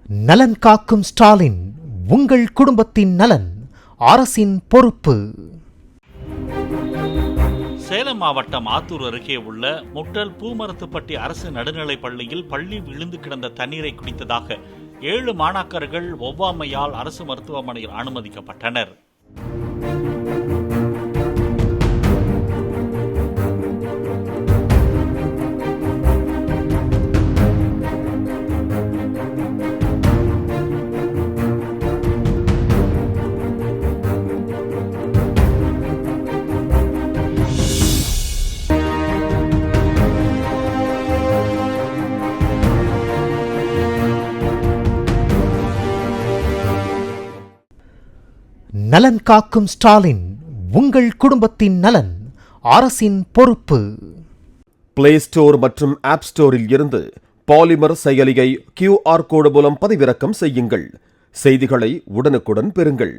நலன் காக்கும் ஸ்டாலின், உங்கள் குடும்பத்தின் நலன் அரசின் பொறுப்பு. சேலம் மாவட்டம் ஆத்தூர் அருகே உள்ள முட்டல் பூமரத்துப்பட்டி அரசு நடுநிலைப் பள்ளியில் பள்ளி விழுந்து கிடந்த தண்ணீரை குடித்ததாக 7 மாணாக்கர்கள் ஒவ்வாமையால் அரசு மருத்துவமனையில் அனுமதிக்கப்பட்டனர். நலன் காக்கும் ஸ்டாலின், உங்கள் குடும்பத்தின் நலன் அரசின் பொறுப்பு. பிளே ஸ்டோர் மற்றும் ஆப் ஸ்டோரில் இருந்து பாலிமர் செயலியை QR கோடு மூலம் பதிவிறக்கம் செய்யுங்கள். செய்திகளை உடனுக்குடன் பெறுங்கள்.